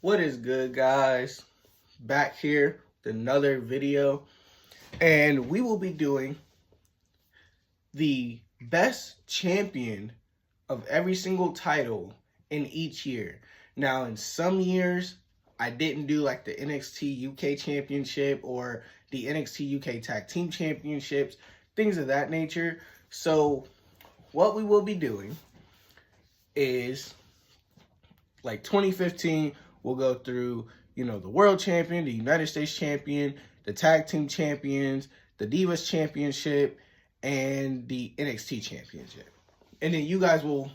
What is good, guys? Back here with another video, and we will be doing the best champion of every single title in each year. Now, in some years, I didn't do like the NXT UK Championship or the NXT UK Tag Team Championships, things of that nature. So, what we will be doing is like 2015, we'll go through, the world champion, the United States champion, the tag team champions, the Divas championship, and the NXT championship. And then you guys will,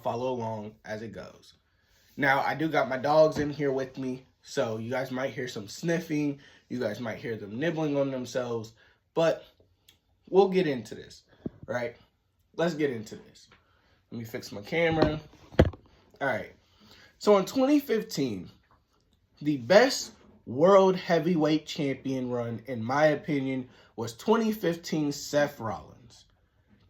follow along as it goes. Now, I do got my dogs in here with me, so you guys might hear some sniffing. You guys might hear them nibbling on themselves, but we'll get into this, right? Let's get into this. Let me fix my camera. All right. So in 2015, the best world heavyweight champion run, in my opinion, was 2015 Seth Rollins.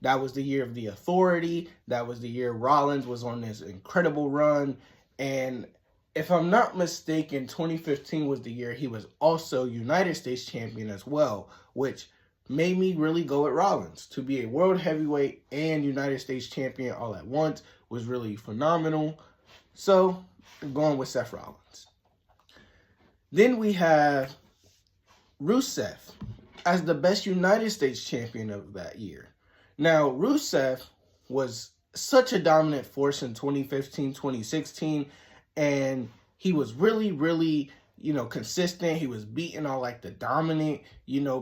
That was the year of the Authority. That was the year Rollins was on this incredible run. And if I'm not mistaken, 2015 was the year he was also United States champion as well, which made me really go with Rollins. To be a world heavyweight and United States champion all at once was really phenomenal. So, I'm going with Seth Rollins. Then we have Rusev as the best United States champion of that year. Now, Rusev was such a dominant force in 2015, 2016, and he was really, consistent. He was beating all like the dominant,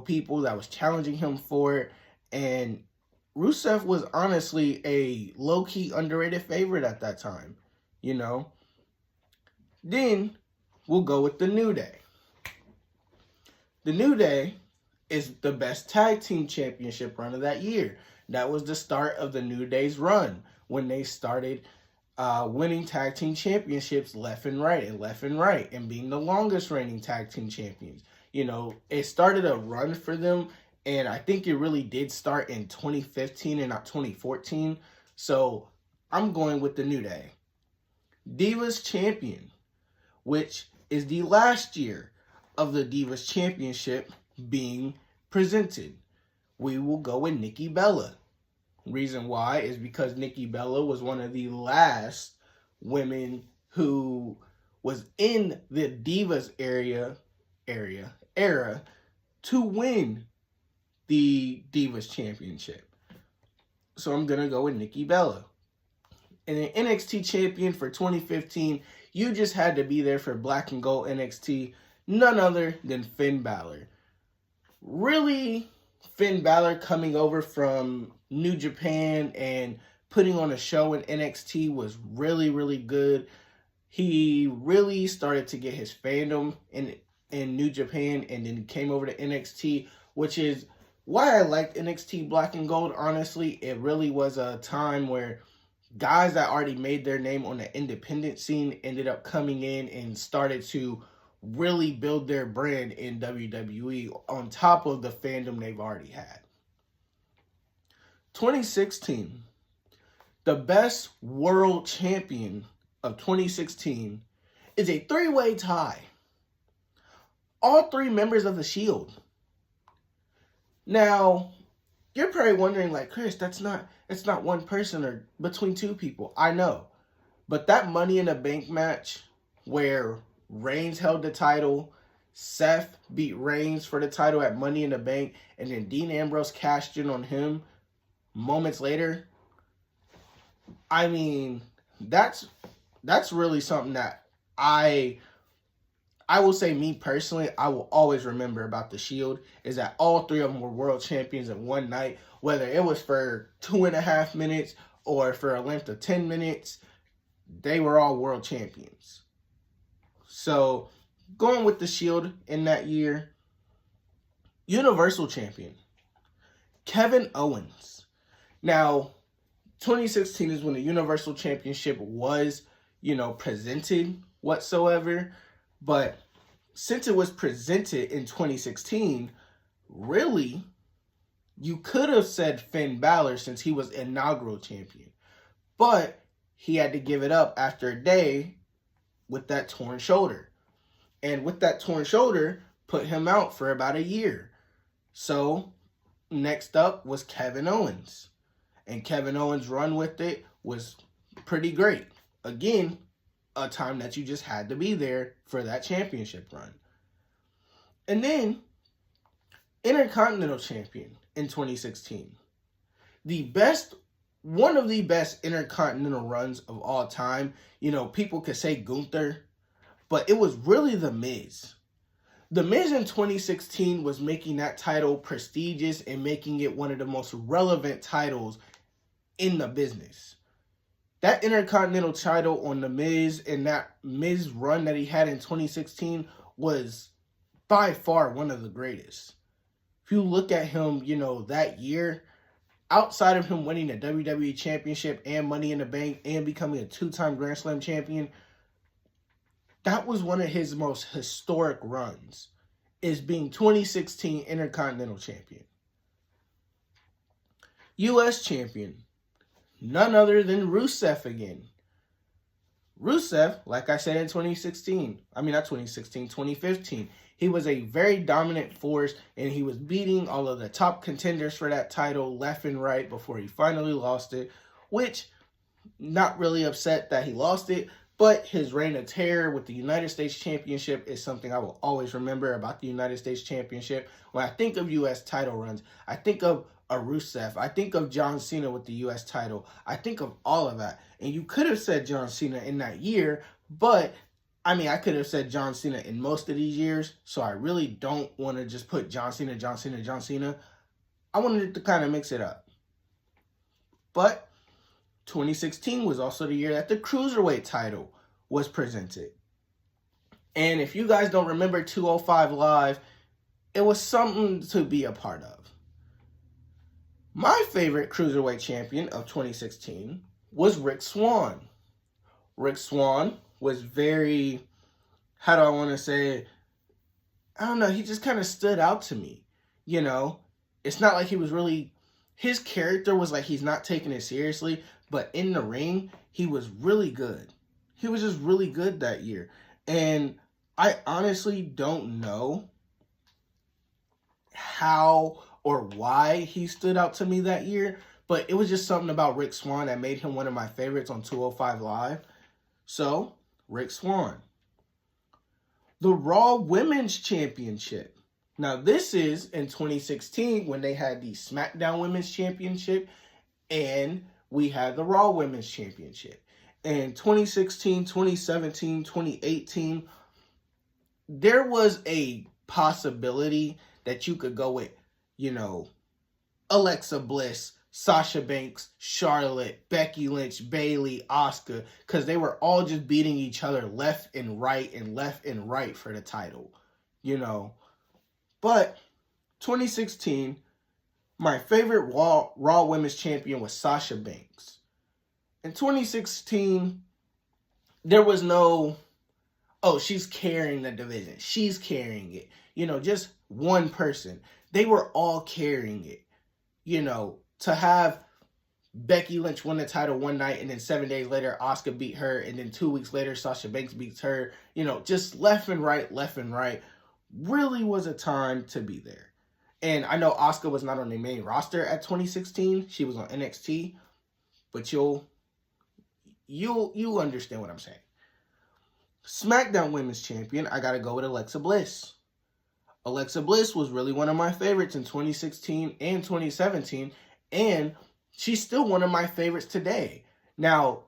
people that was challenging him for it. And Rusev was honestly a low-key underrated favorite at that time. Then we'll go with the New Day. The New Day is the best tag team championship run of that year. That was the start of the New Day's run when they started winning tag team championships left and right and being the longest reigning tag team champions. It started a run for them, and I think it really did start in 2015 and not 2014. So I'm going with the New Day. Divas champion, which is the last year of the Divas championship being presented. We will go with Nikki Bella. Reason why is because Nikki Bella was one of the last women who was in the Divas era to win the Divas championship. So I'm going to go with Nikki Bella. And an NXT champion for 2015, you just had to be there for Black and Gold NXT, none other than Finn Balor. Really, Finn Balor coming over from New Japan and putting on a show in NXT was really good. He really started to get his fandom in New Japan and then came over to NXT, which is why I liked NXT Black and Gold, honestly. It really was a time where guys that already made their name on the independent scene ended up coming in and started to really build their brand in WWE on top of the fandom they've already had. 2016, the best world champion of 2016 is a three-way tie. All three members of the Shield. Now, you're probably wondering, like, Chris, it's not one person or between two people. I know. But that Money in the Bank match where Reigns held the title, Seth beat Reigns for the title at Money in the Bank, and then Dean Ambrose cashed in on him moments later. I mean, that's really something that I will say, me personally, I will always remember about the Shield, is that all three of them were world champions in one night, whether it was for 2.5 minutes or for a length of 10 minutes, they were all world champions. So, going with the Shield in that year, Universal Champion, Kevin Owens. Now, 2016 is when the Universal Championship was, presented whatsoever. But since it was presented in 2016, really, you could have said Finn Balor since he was inaugural champion. But he had to give it up after a day with that torn shoulder. And with that torn shoulder, put him out for about a year. So next up was Kevin Owens. And Kevin Owens' run with it was pretty great. Again, a time that you just had to be there for that championship run. And then, Intercontinental Champion in 2016. One of the best Intercontinental runs of all time. You know, people could say Gunther, but it was really The Miz. The Miz in 2016 was making that title prestigious and making it one of the most relevant titles in the business. That Intercontinental title on The Miz and that Miz run that he had in 2016 was by far one of the greatest. If you look at him, you know, that year, outside of him winning the WWE Championship and Money in the Bank and becoming a 2-time Grand Slam champion, that was one of his most historic runs, is being 2016 Intercontinental Champion. U.S. Champion, none other than Rusev again. Rusev, like I said in 2015, he was a very dominant force, and he was beating all of the top contenders for that title left and right before he finally lost it, which, not really upset that he lost it, but his reign of terror with the United States Championship is something I will always remember about the United States Championship. When I think of U.S. title runs, I think of a Rusev. I think of John Cena with the U.S. title. I think of all of that. And you could have said John Cena in that year, but I mean, I could have said John Cena in most of these years, so I really don't want to just put John Cena. I wanted to kind of mix it up. But 2016 was also the year that the Cruiserweight title was presented. And if you guys don't remember 205 Live, it was something to be a part of. My favorite Cruiserweight champion of 2016 was Rick Swann. Rick Swann was very, how do I want to say it? I don't know, he just kind of stood out to me. You know, it's not like he was really, his character was like he's not taking it seriously, but in the ring, he was really good. He was just really good that year. And I honestly don't know how or why he stood out to me that year, but it was just something about Rick Swann that made him one of my favorites on 205 Live. So, Rick Swann. The Raw Women's Championship. Now, this is in 2016 when they had the SmackDown Women's Championship and we had the Raw Women's Championship. In 2016, 2017, 2018, there was a possibility that you could go with, you know, Alexa Bliss, Sasha Banks, Charlotte, Becky Lynch, Bayley, Asuka, because they were all just beating each other left and right for the title, you know. But 2016, my favorite Raw Women's Champion was Sasha Banks. In 2016, there was no, oh, she's carrying the division. She's carrying it. You know, just one person. They were all carrying it. You know, to have Becky Lynch win the title one night and then 7 days later, Asuka beat her. And then 2 weeks later, Sasha Banks beats her. You know, just left and right. Really was a time to be there. And I know Asuka was not on the main roster at 2016. She was on NXT. But you'll understand what I'm saying. SmackDown Women's Champion, I gotta go with Alexa Bliss. Alexa Bliss was really one of my favorites in 2016 and 2017, and she's still one of my favorites today. Now,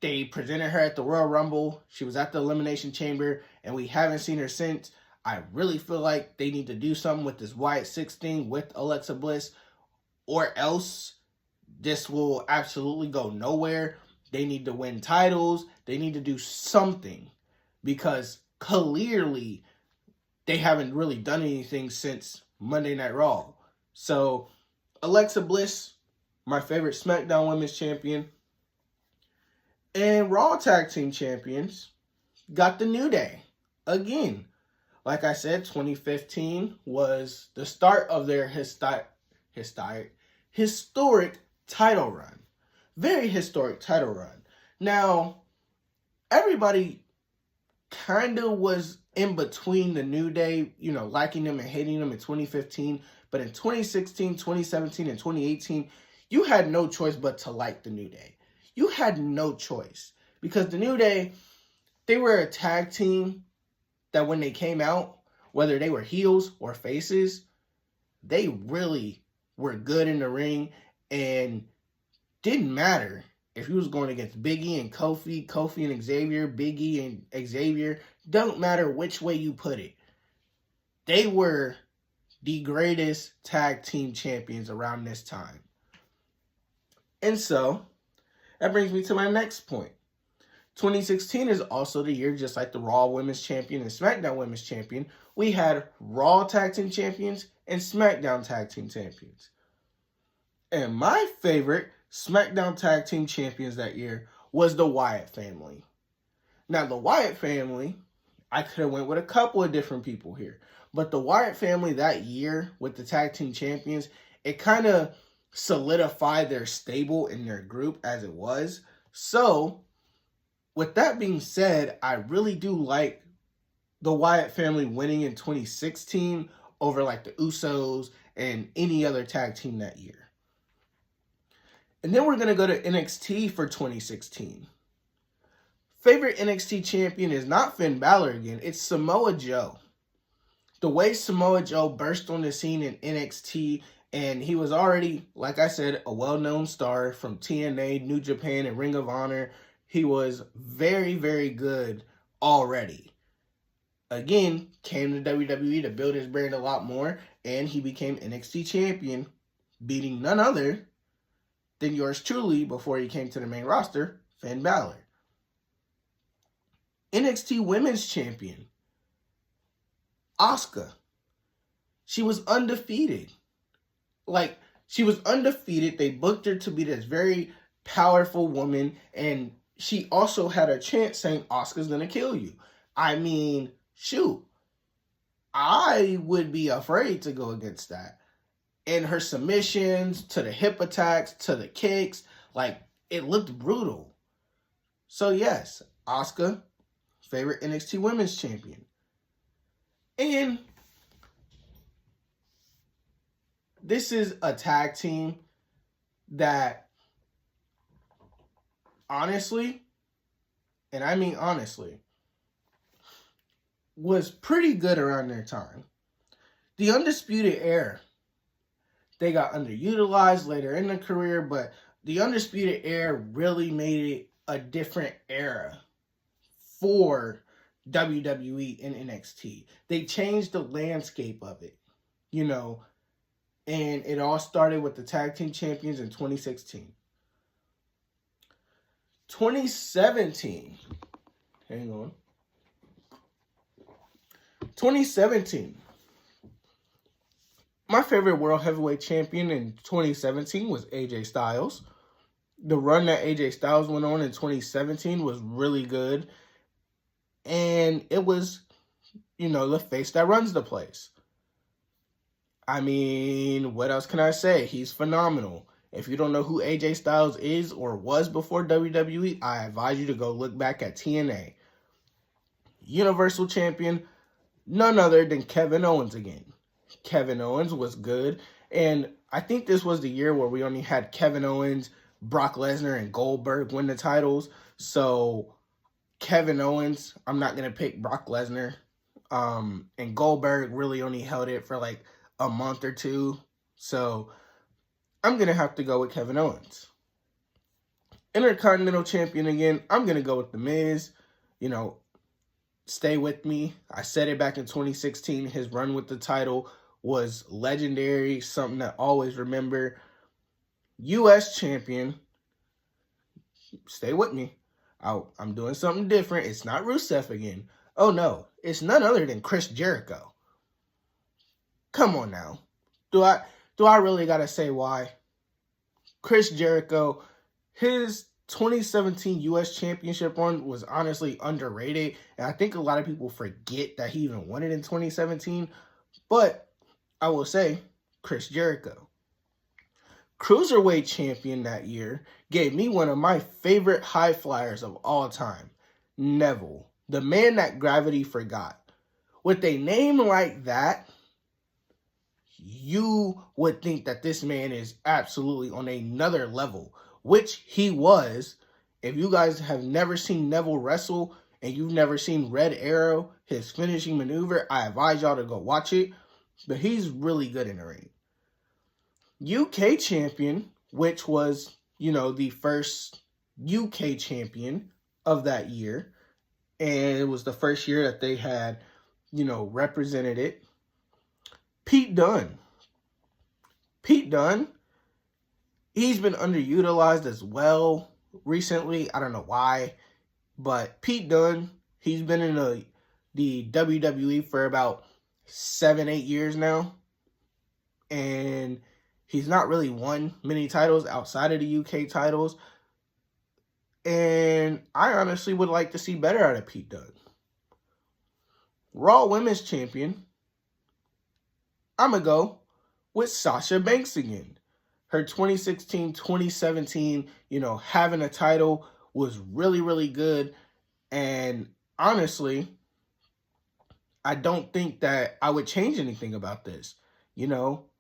they presented her at the Royal Rumble, she was at the Elimination Chamber, and we haven't seen her since. I really feel like they need to do something with this Wyatt Six thing with Alexa Bliss, or else this will absolutely go nowhere. They need to win titles. They need to do something, because clearly they haven't really done anything since Monday Night Raw. So, Alexa Bliss, my favorite SmackDown Women's Champion. And Raw Tag Team Champions got the New Day. Again, like I said, 2015 was the start of their historic title run. Very historic title run. Now, everybody kind of was in between the New Day, you know, liking them and hating them in 2015. But in 2016, 2017, and 2018, you had no choice but to like the New Day. You had no choice. Because the New Day, they were a tag team that when they came out, whether they were heels or faces, they really were good in the ring, and didn't matter if he was going against Big E and Kofi, Kofi and Xavier, Big E and Xavier. Don't matter which way you put it. They were the greatest tag team champions around this time. And so, that brings me to my next point. 2016 is also the year, just like the Raw Women's Champion and SmackDown Women's Champion, we had Raw Tag Team Champions and SmackDown Tag Team Champions. And my favorite SmackDown Tag Team Champions that year was the Wyatt family. Now, the Wyatt family, I could have went with a couple of different people here. But the Wyatt family that year with the Tag Team Champions, it kind of solidified their stable in their group as it was. So, with that being said, I really do like the Wyatt family winning in 2016 over like the Usos and any other tag team that year. And then we're going to go to NXT for 2016. Favorite NXT champion is not Finn Balor again, it's Samoa Joe. The way Samoa Joe burst on the scene in NXT, and he was already, like I said, a well-known star from TNA, New Japan, and Ring of Honor. He was very, very good already. Again, came to WWE to build his brand a lot more, and he became NXT champion, beating none other than yours truly before he came to the main roster, Finn Balor. NXT Women's Champion, Asuka. She was undefeated. She was undefeated. They booked her to be this very powerful woman, and she also had a chant saying, Asuka's gonna kill you. I mean, shoot. I would be afraid to go against that. And her submissions, to the hip attacks, to the kicks, it looked brutal. So yes, Asuka, favorite NXT Women's Champion. And this is a tag team that, honestly, and I mean honestly, was pretty good around their time. The Undisputed Era, they got underutilized later in their career, but the Undisputed Era really made it a different era for WWE and NXT. They changed the landscape of it, and it all started with the Tag Team Champions in 2016. 2017, hang on. 2017, my favorite World Heavyweight Champion in 2017 was AJ Styles. The run that AJ Styles went on in 2017 was really good. And it was, the face that runs the place. I mean, what else can I say? He's phenomenal. If you don't know who AJ Styles is or was before WWE, I advise you to go look back at TNA. Universal Champion, none other than Kevin Owens again. Kevin Owens was good. And I think this was the year where we only had Kevin Owens, Brock Lesnar, and Goldberg win the titles. So Kevin Owens, I'm not going to pick Brock Lesnar. And Goldberg really only held it for a month or two. So I'm going to have to go with Kevin Owens. Intercontinental Champion again, I'm going to go with The Miz. Stay with me. I said it back in 2016. His run with the title was legendary, something that I always remember. U.S. Champion. Stay with me. I'm doing something different. It's not Rusev again. Oh no, it's none other than Chris Jericho. Come on now. Do I really gotta say why? Chris Jericho, his 2017 U.S. Championship run was honestly underrated, and I think a lot of people forget that he even won it in 2017, but I will say, Chris Jericho. Cruiserweight Champion that year gave me one of my favorite high flyers of all time, Neville. The man that gravity forgot. With a name like that, you would think that this man is absolutely on another level, which he was. If you guys have never seen Neville wrestle and you've never seen Red Arrow, his finishing maneuver, I advise y'all to go watch it. But he's really good in the ring. UK champion, which was, the first UK champion of that year. And it was the first year that they had, represented it. Pete Dunne. Pete Dunne, he's been underutilized as well recently. I don't know why. But Pete Dunne, he's been in the WWE for about 7-8 years now. And he's not really won many titles outside of the UK titles. And I honestly would like to see better out of Pete Dunne. Raw Women's Champion, I'm going to go with Sasha Banks again. Her 2016-2017, having a title was really, really good. And honestly, I don't think that I would change anything about this.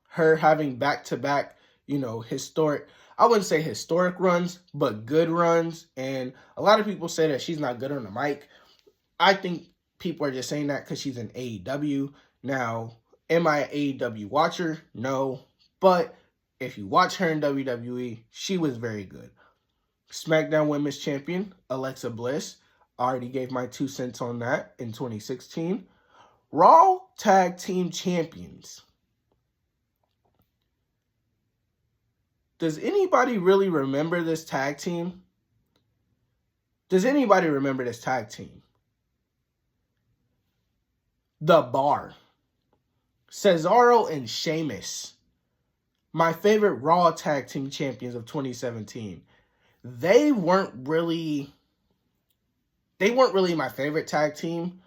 Her having back-to-back, historic, I wouldn't say historic runs, but good runs. And a lot of people say that she's not good on the mic. I think people are just saying that because she's in AEW. Now, am I an AEW watcher? No. But if you watch her in WWE, she was very good. SmackDown Women's Champion, Alexa Bliss. I already gave my 2 cents on that in 2016. Raw Tag Team Champions. Does anybody really remember this tag team? Does anybody remember this tag team? The Bar. Cesaro and Sheamus. My favorite Raw Tag Team Champions of 2017. They weren't really my favorite tag team.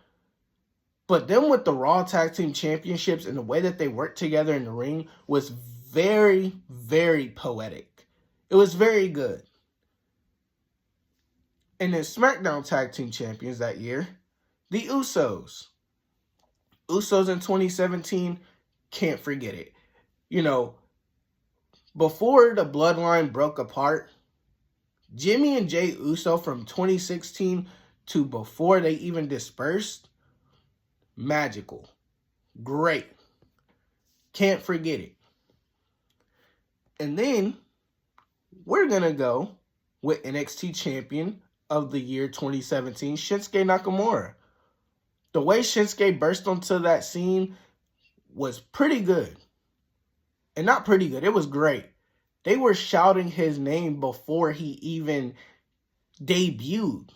But them with the Raw Tag Team Championships and the way that they worked together in the ring was very, very poetic. It was very good. And then SmackDown Tag Team Champions that year, the Usos. Usos in 2017, can't forget it. Before the bloodline broke apart, Jimmy and Jay Uso from 2016 to before they even dispersed, magical. Great. Can't forget it. And then we're going to go with NXT Champion of the year 2017, Shinsuke Nakamura. The way Shinsuke burst onto that scene was pretty good. And not pretty good, it was great. They were shouting his name before he even debuted.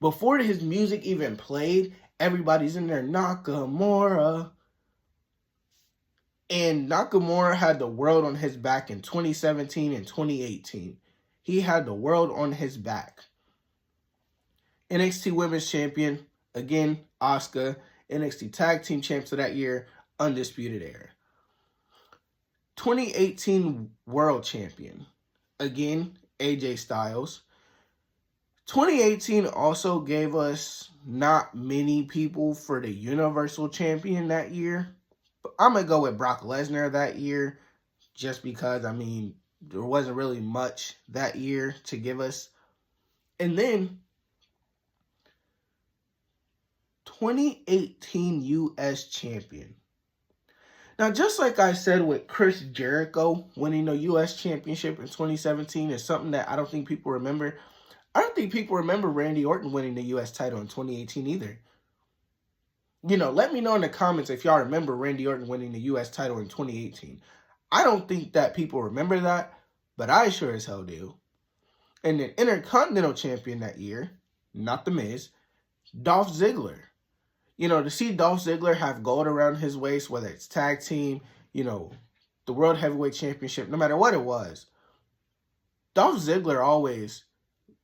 Before his music even played, everybody's in there, Nakamura. And Nakamura had the world on his back in 2017 and 2018. He had the world on his back. NXT Women's Champion, again, Asuka. NXT Tag Team Champs of that year, Undisputed Era. 2018 World Champion, again, AJ Styles. 2018 also gave us not many people for the Universal Champion that year. But I'm going to go with Brock Lesnar that year just because, there wasn't really much that year to give us. And then 2018 U.S. Champion. Now, just like I said with Chris Jericho winning the U.S. Championship in 2017 is something that I don't think people remember. I don't think people remember Randy Orton winning the U.S. title in 2018 either. Let me know in the comments if y'all remember Randy Orton winning the U.S. title in 2018. I don't think that people remember that, but I sure as hell do. And the Intercontinental Champion that year, not The Miz, Dolph Ziggler. To see Dolph Ziggler have gold around his waist, whether it's tag team, the World Heavyweight Championship, no matter what it was, Dolph Ziggler always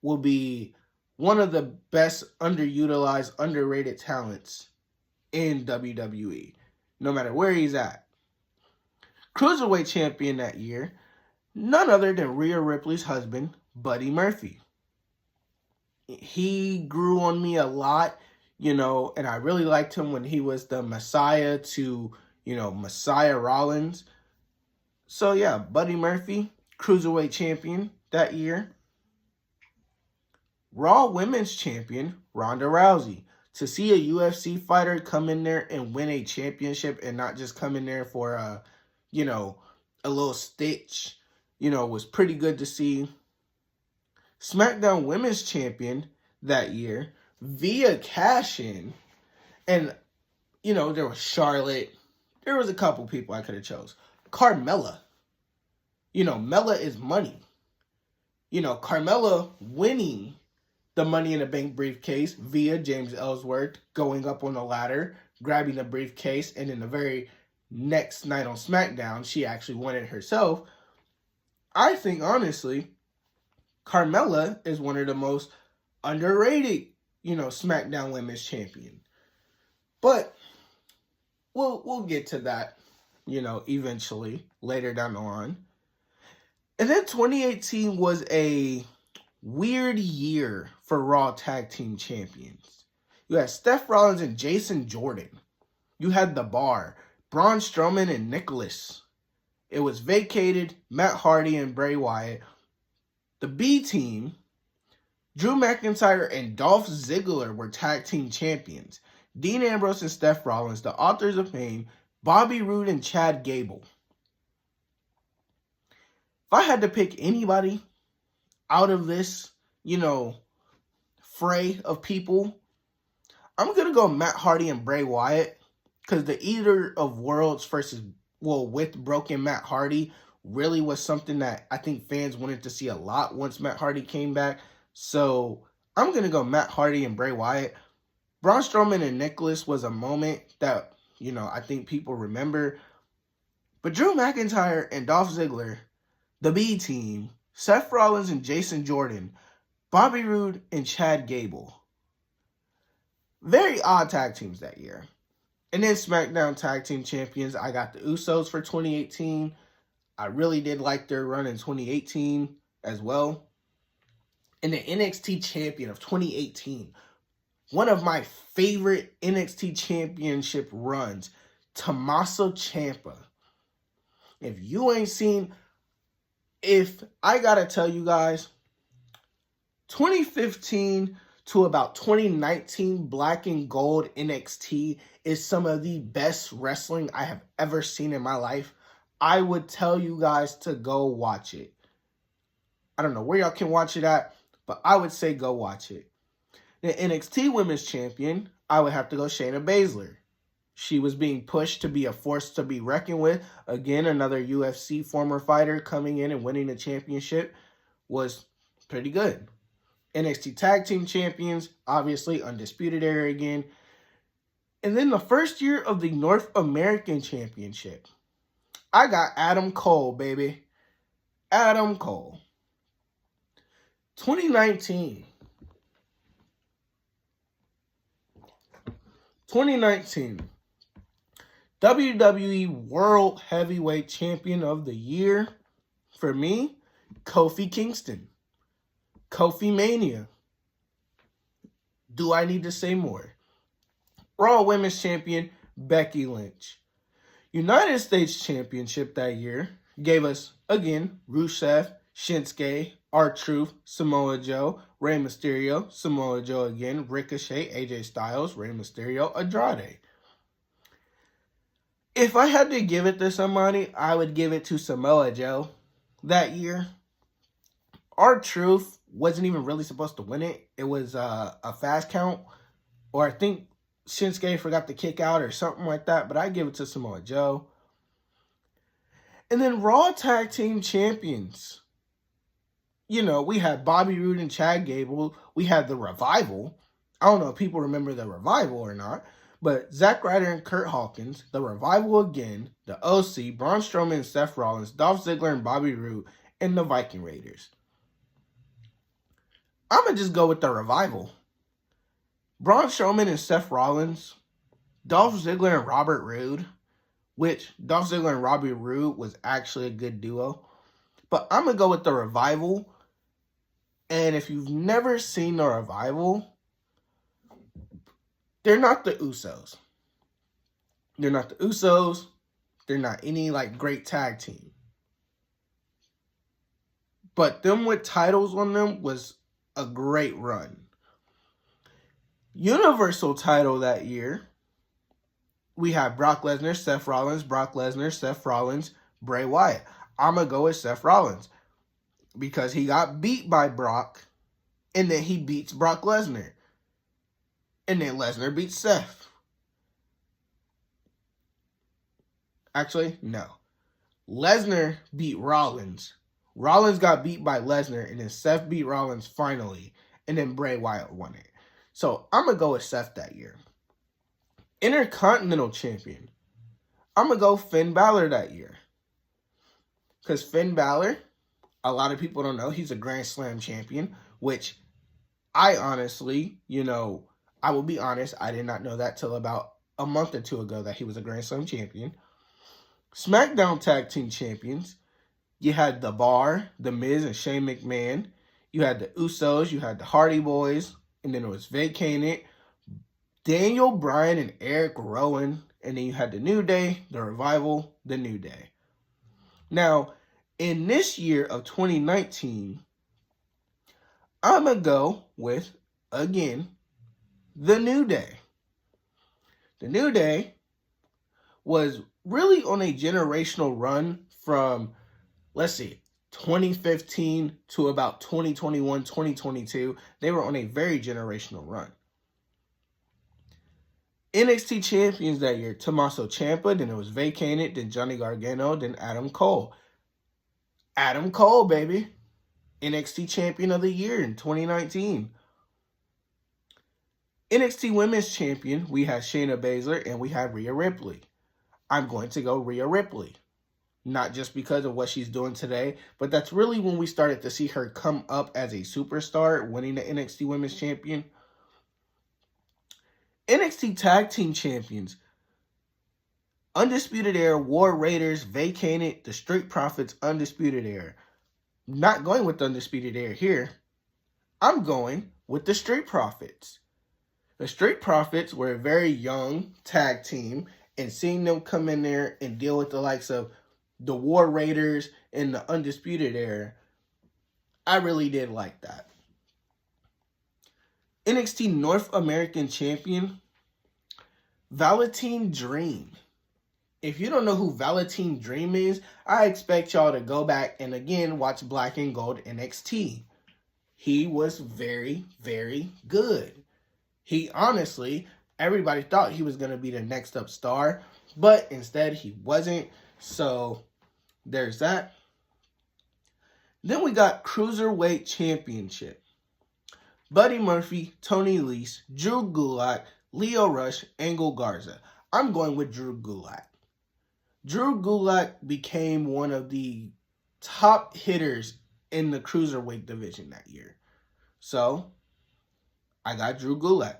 will be one of the best underutilized, underrated talents in WWE, no matter where he's at. Cruiserweight Champion that year, none other than Rhea Ripley's husband, Buddy Murphy. he grew on me a lot, and I really liked him when he was the Messiah to, Messiah Rollins. So yeah, Buddy Murphy, Cruiserweight champion that year. Raw Women's Champion, Ronda Rousey. To see a UFC fighter come in there and win a championship and not just come in there for a little stitch, was pretty good to see. SmackDown Women's Champion that year via cash-in. And, there was Charlotte. There was a couple people I could have chose. Carmella. Mella is money. Carmella winning the Money in the Bank briefcase via James Ellsworth, going up on the ladder, grabbing the briefcase, and in the very next night on SmackDown, she actually won it herself. I think, honestly, Carmella is one of the most underrated, SmackDown Women's Champion. But we'll get to that, eventually, later down the line. And then 2018 was a weird year for Raw Tag Team Champions. You had Seth Rollins and Jason Jordan. You had The Bar, Braun Strowman and Nicholas. It was vacated, Matt Hardy and Bray Wyatt. The B Team, Drew McIntyre and Dolph Ziggler were Tag Team Champions. Dean Ambrose and Seth Rollins, the Authors of Pain, Bobby Roode and Chad Gable. If I had to pick anybody out of this, fray of people, I'm going to go Matt Hardy and Bray Wyatt, because the Eater of Worlds with broken Matt Hardy really was something that I think fans wanted to see a lot once Matt Hardy came back. So I'm going to go Matt Hardy and Bray Wyatt. Braun Strowman and Nicholas was a moment that, I think people remember. But Drew McIntyre and Dolph Ziggler, the B Team, Seth Rollins and Jason Jordan, Bobby Roode and Chad Gable. Very odd tag teams that year. And then SmackDown Tag Team Champions, I got the Usos for 2018. I really did like their run in 2018 as well. And the NXT Champion of 2018, one of my favorite NXT Championship runs, Tommaso Ciampa. If I gotta tell you guys, 2015 to about 2019 Black and Gold NXT is some of the best wrestling I have ever seen in my life. I would tell you guys to go watch it. I don't know where y'all can watch it at, but I would say go watch it. The NXT Women's Champion, I would have to go Shayna Baszler. She was being pushed to be a force to be reckoned with. Again, another UFC former fighter coming in and winning the championship was pretty good. NXT Tag Team Champions, obviously Undisputed Era again. And then the first year of the North American Championship, I got Adam Cole, baby. Adam Cole. 2019. 2019. WWE World Heavyweight Champion of the Year, for me, Kofi Kingston. Kofi Mania. Do I need to say more? Raw Women's Champion, Becky Lynch. United States Championship that year gave us, again, Rusev, Shinsuke, R-Truth, Samoa Joe, Rey Mysterio, Samoa Joe again, Ricochet, AJ Styles, Rey Mysterio, Andrade. If I had to give it to somebody, I would give it to Samoa Joe that year. R-Truth wasn't even really supposed to win it. It was a fast count, or I think Shinsuke forgot to kick out or something like that, but I give it to Samoa Joe. And then Raw Tag Team Champions. We had Bobby Roode and Chad Gable. We had The Revival. I don't know if people remember The Revival or not, but Zack Ryder and Kurt Hawkins, The Revival again, the OC, Braun Strowman and Seth Rollins, Dolph Ziggler and Bobby Roode, and the Viking Raiders. I'm going to just go with The Revival. Braun Strowman and Seth Rollins, Dolph Ziggler and Robert Roode, which Dolph Ziggler and Robbie Roode was actually a good duo. But I'm going to go with The Revival And if you've never seen the Revival, they're not the Usos. They're not the Usos. They're not any like great tag team. But them with titles on them was a great run. Universal title that year, we had Brock Lesnar, Seth Rollins, Brock Lesnar, Seth Rollins, Bray Wyatt. I'm going to go with Seth Rollins because he got beat by Brock, and then he beats Brock Lesnar. And then Lesnar beats Seth. Actually, no. Lesnar beat Rollins. Rollins got beat by Lesnar, and then Seth beat Rollins finally, and then Bray Wyatt won it. So I'm going to go with Seth that year. Intercontinental Champion. I'm going to go Finn Balor that year. Because Finn Balor, a lot of people don't know, he's a Grand Slam champion, which I honestly, I will be honest, I did not know that till about a month or two ago that he was a Grand Slam champion. SmackDown Tag Team Champions. You had The Bar, The Miz, and Shane McMahon. You had the Usos, you had the Hardy Boys, and then it was vacated. Daniel Bryan and Eric Rowan, and then you had the New Day, the Revival, the New Day. Now, in this year of 2019, I'm going to go with, again, the New Day. The New Day was really on a generational run from, 2015 to about 2021, 2022. They were on a very generational run. NXT champions that year, Tommaso Ciampa, then it was vacated, then Johnny Gargano, then Adam Cole. Adam Cole, baby. NXT champion of the year in 2019. NXT women's champion, we have Shayna Baszler and we have Rhea Ripley. I'm going to go Rhea Ripley. Not just because of what she's doing today, but that's really when we started to see her come up as a superstar, winning the NXT Women's Champion. NXT Tag Team Champions. Undisputed Era, War Raiders, vacated, the Street Profits, Undisputed Era. Not going with the Undisputed Era here. I'm going with the Street Profits. The Street Profits were a very young tag team, and seeing them come in there and deal with the likes of the War Raiders and the Undisputed Era, I really did like that. NXT North American Champion, Velveteen Dream. If you don't know who Velveteen Dream is, I expect y'all to go back and again watch Black and Gold NXT. He was very, very good. He honestly, everybody thought he was going to be the next up star, but instead he wasn't. So there's that. Then we got Cruiserweight Championship. Buddy Murphy, Tony Nese, Drew Gulak, Lio Rush, Angel Garza. I'm going with Drew Gulak. Drew Gulak became one of the top hitters in the Cruiserweight division that year. So, I got Drew Gulak.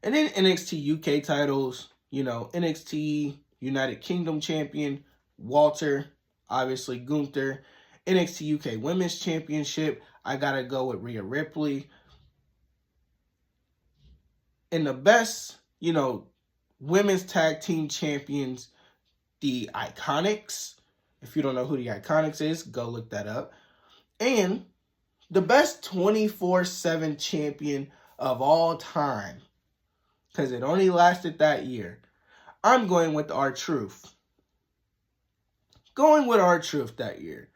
And then NXT UK titles, NXT United Kingdom Champion, Walter, obviously Gunther. NXT UK Women's Championship, I got to go with Rhea Ripley. And the best, women's tag team champions, the Iconics. If you don't know who the Iconics is, go look that up. And the best 24/7 champion of all time, because it only lasted that year, I'm going with R-Truth. Going with R-Truth that year.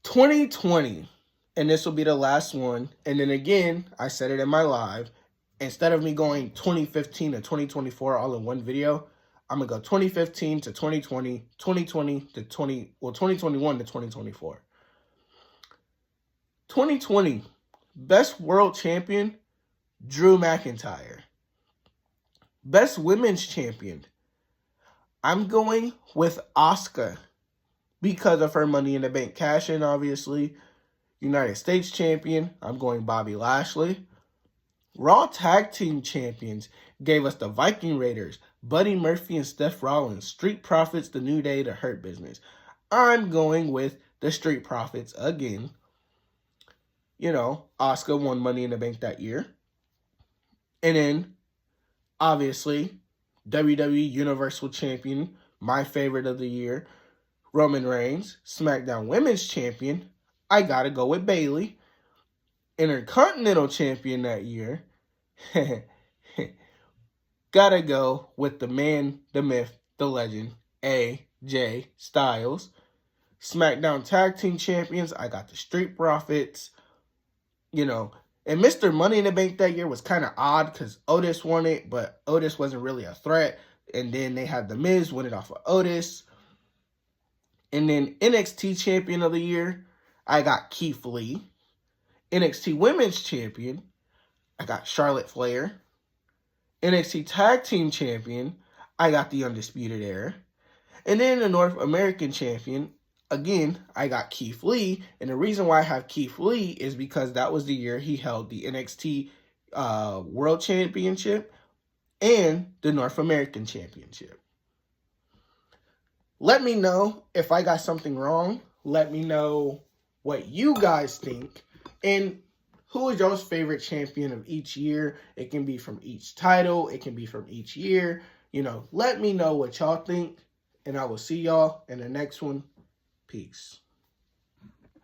2020, and this will be the last one. And then again, I said it in my live. Instead of me going 2015 to 2024 all in one video, I'm going to go 2015 to 2020, 2020 to 2021 to 2024. 2020, best world champion, Drew McIntyre. Best women's champion, I'm going with Asuka because of her Money in the Bank cash-in, obviously. United States champion, I'm going Bobby Lashley. Raw Tag Team Champions gave us the Viking Raiders, Buddy Murphy and Seth Rollins, Street Profits, The New Day, The Hurt Business. I'm going with the Street Profits again. You know, Asuka won Money in the Bank that year. And then, obviously, WWE Universal Champion, my favorite of the year, Roman Reigns. SmackDown Women's Champion, I gotta go with Bayley. Intercontinental Champion that year, gotta go with the man, the myth, the legend, AJ Styles. SmackDown Tag Team Champions, I got the Street Profits. You know, and Mr. Money in the Bank that year was kind of odd because Otis won it, but Otis wasn't really a threat. And then they had The Miz win it off of Otis. And then NXT Champion of the Year, I got Keith Lee. NXT Women's Champion, I got Charlotte Flair. NXT Tag Team Champion, I got the Undisputed Era. And then the North American Champion, again, I got Keith Lee. And the reason why I have Keith Lee is because that was the year he held the NXT World Championship and the North American Championship. Let me know if I got something wrong. Let me know what you guys think. And who is your favorite champion of each year? It can be from each title. It can be from each year. You know, let me know what y'all think. And I will see y'all in the next one. Peace.